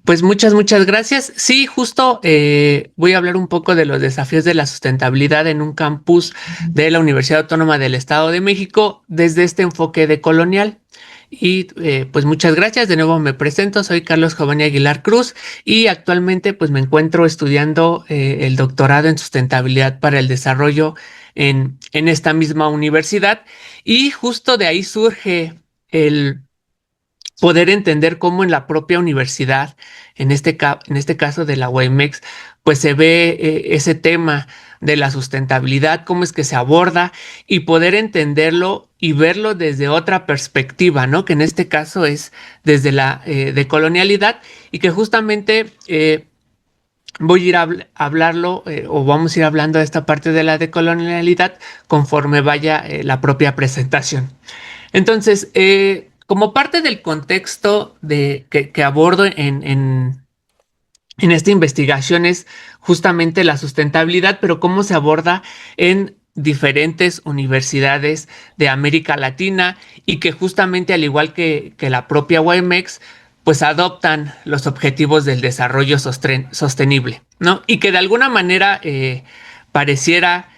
Pues muchas gracias. Sí, justo voy a hablar un poco de los desafíos de la sustentabilidad en un campus de la Universidad Autónoma del Estado de México desde este enfoque decolonial. Y pues muchas gracias. De nuevo me presento, soy Carlos Giovanni Aguilar Cruz y actualmente pues me encuentro estudiando el doctorado en sustentabilidad para el desarrollo en esta misma universidad. Y justo de ahí surge el poder entender cómo en la propia universidad, en este caso de la UAMX, pues se ve ese tema de la sustentabilidad, cómo es que se aborda y poder entenderlo y verlo desde otra perspectiva, ¿no? Que en este caso es desde la decolonialidad y que justamente voy a ir a hablarlo o vamos a ir hablando de esta parte de la decolonialidad conforme vaya la propia presentación. Entonces, como parte del contexto que abordo en esta investigación es justamente la sustentabilidad, pero cómo se aborda en diferentes universidades de América Latina y que justamente al igual que la propia UAMX, pues adoptan los objetivos del desarrollo sostenible, ¿no? Y que de alguna manera pareciera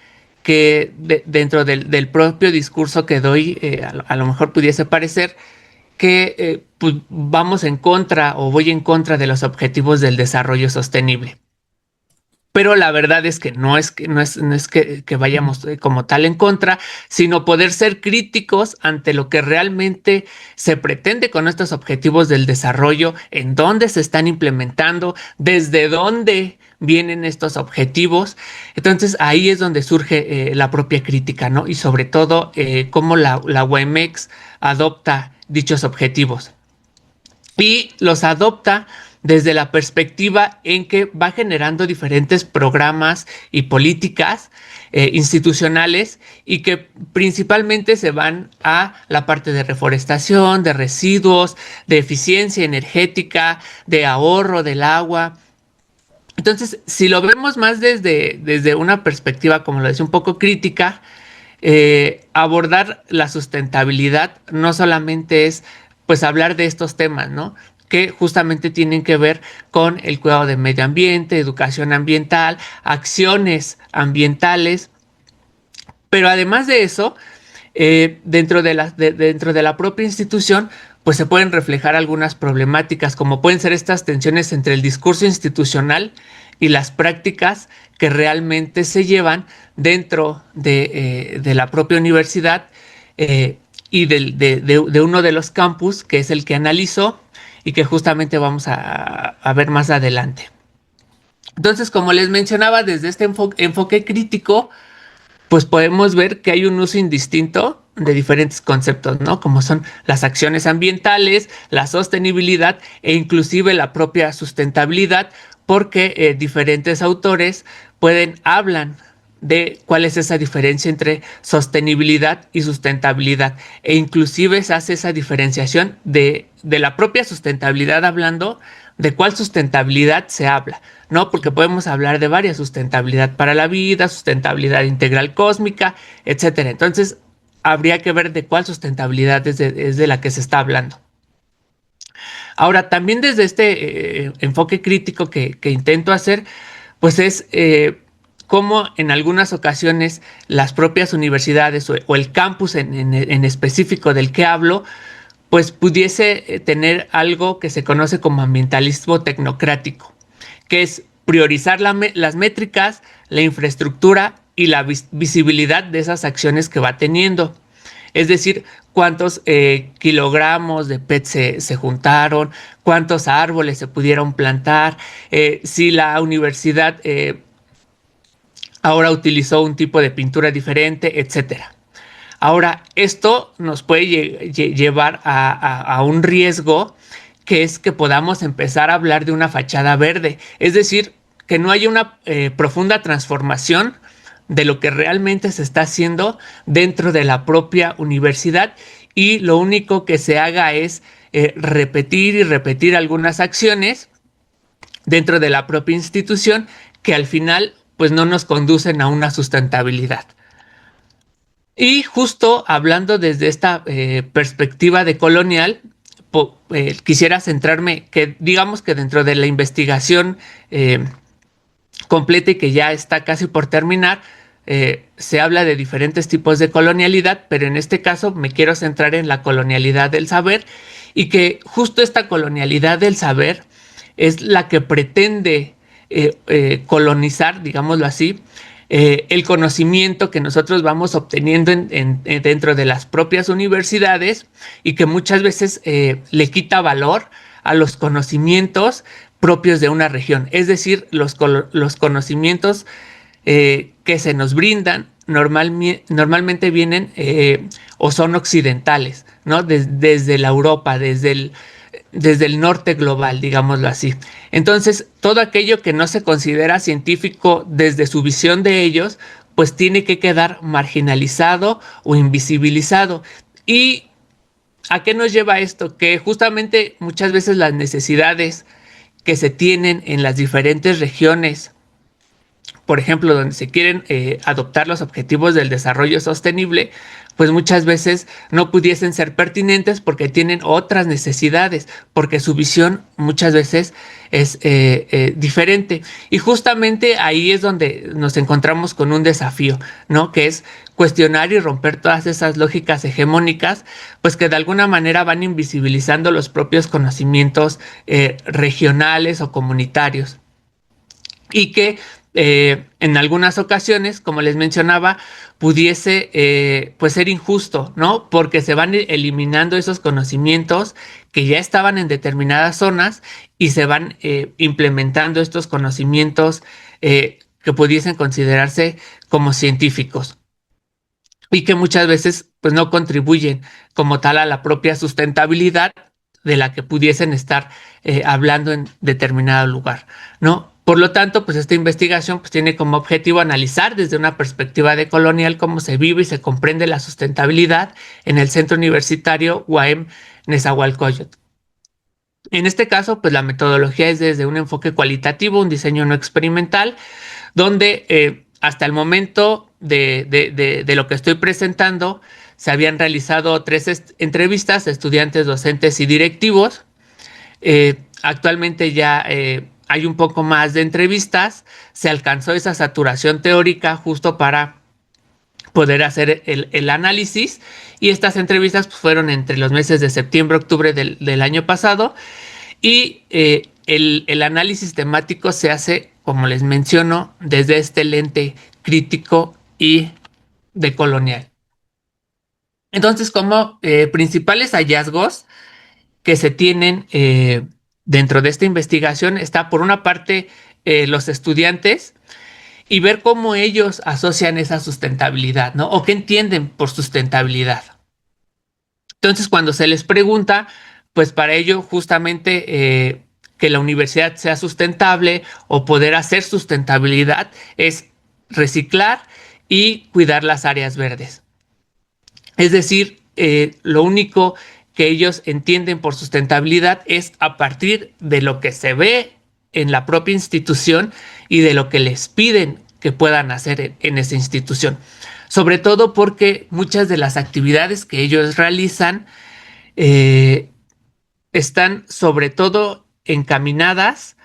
que dentro del propio discurso que doy, a lo mejor pudiese parecer que pues vamos en contra o voy en contra de los objetivos del desarrollo sostenible. Pero la verdad es que no es que vayamos como tal en contra, sino poder ser críticos ante lo que realmente se pretende con estos objetivos del desarrollo, en dónde se están implementando, desde dónde vienen estos objetivos. Entonces ahí es donde surge la propia crítica, ¿no? Y sobre todo cómo la UAMX adopta dichos objetivos y los adopta desde la perspectiva en que va generando diferentes programas y políticas institucionales y que principalmente se van a la parte de reforestación, de residuos, de eficiencia energética, de ahorro del agua. Entonces, si lo vemos más desde una perspectiva, como lo decía, un poco crítica, abordar la sustentabilidad no solamente es pues hablar de estos temas, ¿no? Que justamente tienen que ver con el cuidado del medio ambiente, educación ambiental, acciones ambientales, pero además de eso, dentro de la propia institución, pues se pueden reflejar algunas problemáticas, como pueden ser estas tensiones entre el discurso institucional y las prácticas que realmente se llevan dentro de la propia universidad y de uno de los campus, que es el que analizo y que justamente vamos a ver más adelante. Entonces, como les mencionaba, desde este enfoque crítico, pues podemos ver que hay un uso indistinto de diferentes conceptos, ¿no? Como son las acciones ambientales, la sostenibilidad e inclusive la propia sustentabilidad, porque diferentes autores hablan de cuál es esa diferencia entre sostenibilidad y sustentabilidad e inclusive se hace esa diferenciación de la propia sustentabilidad hablando de cuál sustentabilidad se habla, ¿no? Porque podemos hablar de varias: sustentabilidad para la vida, sustentabilidad integral cósmica, etcétera. Entonces, habría que ver de cuál sustentabilidad es de la que se está hablando. Ahora, también desde este enfoque crítico que intento hacer, pues es cómo en algunas ocasiones las propias universidades o el campus en específico del que hablo, pues pudiese tener algo que se conoce como ambientalismo tecnocrático, que es priorizar las métricas, la infraestructura y la visibilidad de esas acciones que va teniendo. Es decir, cuántos kilogramos de PET se juntaron, cuántos árboles se pudieron plantar, si la universidad ahora utilizó un tipo de pintura diferente, etcétera. Ahora, esto nos puede llevar a un riesgo, que es que podamos empezar a hablar de una fachada verde, es decir, que no haya una profunda transformación de lo que realmente se está haciendo dentro de la propia universidad y lo único que se haga es repetir y repetir algunas acciones dentro de la propia institución que al final pues no nos conducen a una sustentabilidad. Y justo hablando desde esta perspectiva decolonial, quisiera centrarme, que digamos que dentro de la investigación completa y que ya está casi por terminar, se habla de diferentes tipos de colonialidad, pero en este caso me quiero centrar en la colonialidad del saber, y que justo esta colonialidad del saber es la que pretende colonizar, digámoslo así, el conocimiento que nosotros vamos obteniendo dentro de las propias universidades, y que muchas veces le quita valor a los conocimientos propios de una región, es decir, los conocimientos que se nos brindan normalmente vienen o son occidentales, ¿no? Desde la Europa, desde el norte global, digámoslo así. Entonces, todo aquello que no se considera científico desde su visión de ellos, pues tiene que quedar marginalizado o invisibilizado. ¿Y a qué nos lleva esto? Que justamente muchas veces las necesidades que se tienen en las diferentes regiones, por ejemplo, donde se quieren adoptar los objetivos del desarrollo sostenible, pues muchas veces no pudiesen ser pertinentes porque tienen otras necesidades, porque su visión muchas veces es diferente. Y justamente ahí es donde nos encontramos con un desafío, ¿no? Que es cuestionar y romper todas esas lógicas hegemónicas, pues que de alguna manera van invisibilizando los propios conocimientos regionales o comunitarios. Y que en algunas ocasiones, como les mencionaba, pudiese pues ser injusto, ¿no? Porque se van eliminando esos conocimientos que ya estaban en determinadas zonas, y se van implementando estos conocimientos que pudiesen considerarse como científicos, y que muchas veces pues no contribuyen como tal a la propia sustentabilidad de la que pudiesen estar hablando en determinado lugar, ¿no? Por lo tanto, pues esta investigación pues tiene como objetivo analizar desde una perspectiva decolonial cómo se vive y se comprende la sustentabilidad en el Centro Universitario UAM Nezahualcóyotl. En este caso, pues la metodología es desde un enfoque cualitativo, un diseño no experimental, donde hasta el momento de lo que estoy presentando, se habían realizado 3 entrevistas a estudiantes, docentes y directivos. Actualmente ya hay un poco más de entrevistas. Se alcanzó esa saturación teórica justo para poder hacer el análisis, y estas entrevistas pues, fueron entre los meses de septiembre, octubre del año pasado, y el análisis temático se hace, como les menciono, desde este lente crítico y decolonial. Entonces, como principales hallazgos que se tienen dentro de esta investigación, está por una parte los estudiantes, y ver cómo ellos asocian esa sustentabilidad, ¿no? O qué entienden por sustentabilidad. Entonces, cuando se les pregunta, pues para ello justamente que la universidad sea sustentable o poder hacer sustentabilidad es reciclar y cuidar las áreas verdes. Es decir, lo único que ellos entienden por sustentabilidad es a partir de lo que se ve en la propia institución y de lo que les piden que puedan hacer en esa institución. Sobre todo porque muchas de las actividades que ellos realizan están sobre todo encaminadas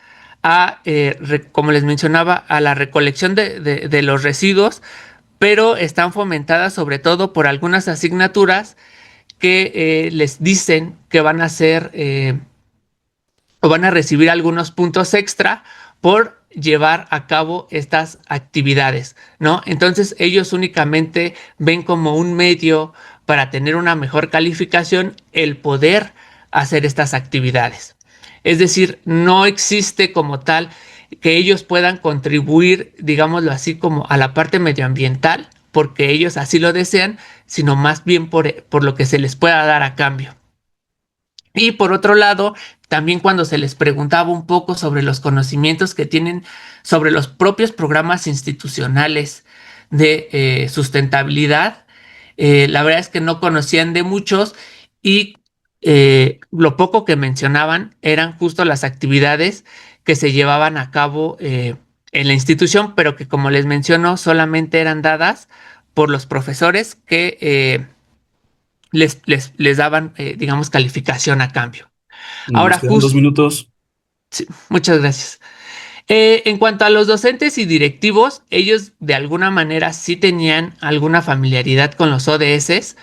a, como les mencionaba, a la recolección de los residuos, pero están fomentadas sobre todo por algunas asignaturas que les dicen que van a hacer o van a recibir algunos puntos extra por llevar a cabo estas actividades, ¿no? Entonces ellos únicamente ven como un medio para tener una mejor calificación el poder hacer estas actividades. Es decir, no existe como tal que ellos puedan contribuir, digámoslo así, como a la parte medioambiental, porque ellos así lo desean, sino más bien por lo que se les pueda dar a cambio. Y por otro lado, también cuando se les preguntaba un poco sobre los conocimientos que tienen sobre los propios programas institucionales de sustentabilidad, la verdad es que no conocían de muchos, y lo poco que mencionaban eran justo las actividades que se llevaban a cabo en la institución, pero que, como les menciono, solamente eran dadas por los profesores que les daban, digamos, calificación a cambio. Nos Ahora, quedan 2 minutos. sí, muchas gracias. En cuanto a los docentes y directivos, ellos de alguna manera sí tenían alguna familiaridad con los ODS,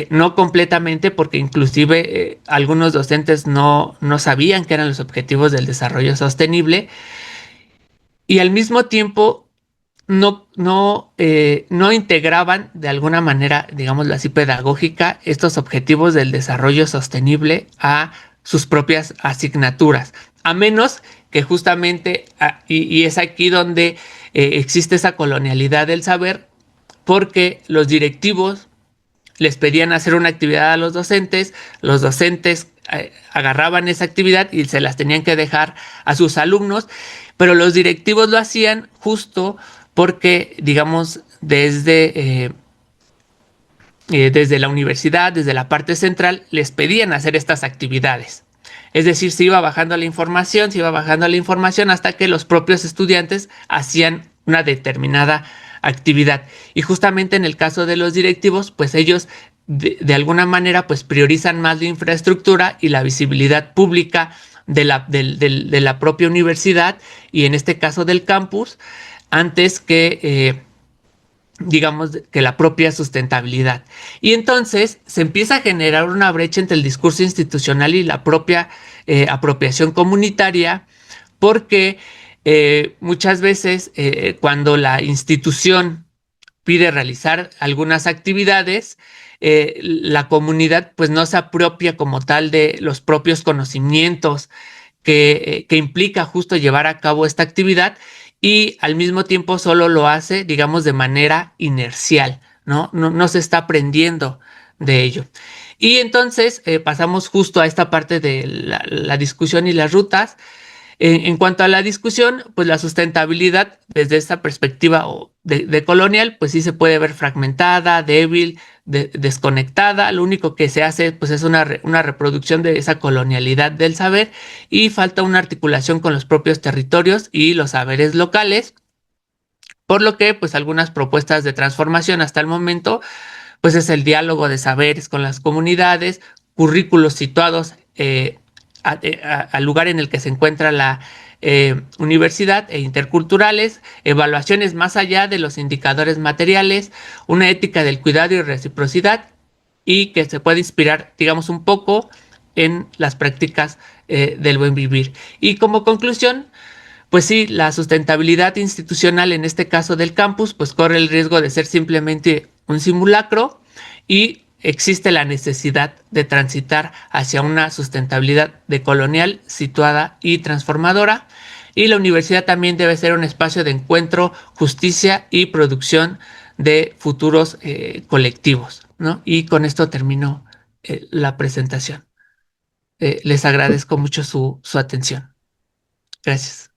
no completamente, porque inclusive algunos docentes no sabían qué eran los objetivos del desarrollo sostenible, y al mismo tiempo no integraban de alguna manera, digámoslo así, pedagógica, estos objetivos del desarrollo sostenible a sus propias asignaturas, a menos que justamente, y es aquí donde existe esa colonialidad del saber, porque los directivos les pedían hacer una actividad a los docentes agarraban esa actividad y se las tenían que dejar a sus alumnos, pero los directivos lo hacían justo porque, digamos, desde la universidad, desde la parte central, les pedían hacer estas actividades. Es decir, se iba bajando la información hasta que los propios estudiantes hacían una determinada actividad. Y justamente en el caso de los directivos, pues ellos de alguna manera pues priorizan más la infraestructura y la visibilidad pública de la propia universidad y en este caso del campus, antes que digamos, que la propia sustentabilidad. Y entonces se empieza a generar una brecha entre el discurso institucional y la propia apropiación comunitaria, porque muchas veces cuando la institución pide realizar algunas actividades, la comunidad pues no se apropia como tal de los propios conocimientos que implica justo llevar a cabo esta actividad y al mismo tiempo solo lo hace, digamos, de manera inercial, ¿no? No se está aprendiendo de ello. Y entonces pasamos justo a esta parte de la discusión y las rutas. En cuanto a la discusión, pues la sustentabilidad desde esta perspectiva de colonial, pues sí se puede ver fragmentada, débil, desconectada. Lo único que se hace pues es una reproducción de esa colonialidad del saber y falta una articulación con los propios territorios y los saberes locales. Por lo que pues algunas propuestas de transformación hasta el momento pues es el diálogo de saberes con las comunidades, currículos situados al lugar en el que se encuentra la universidad e interculturales, evaluaciones más allá de los indicadores materiales, una ética del cuidado y reciprocidad y que se puede inspirar, digamos, un poco en las prácticas del buen vivir. Y como conclusión, pues sí, la sustentabilidad institucional, en este caso del campus, pues corre el riesgo de ser simplemente un simulacro y existe la necesidad de transitar hacia una sustentabilidad decolonial, situada y transformadora. Y la universidad también debe ser un espacio de encuentro, justicia y producción de futuros colectivos, ¿no? Y con esto termino la presentación. Les agradezco mucho su atención. Gracias.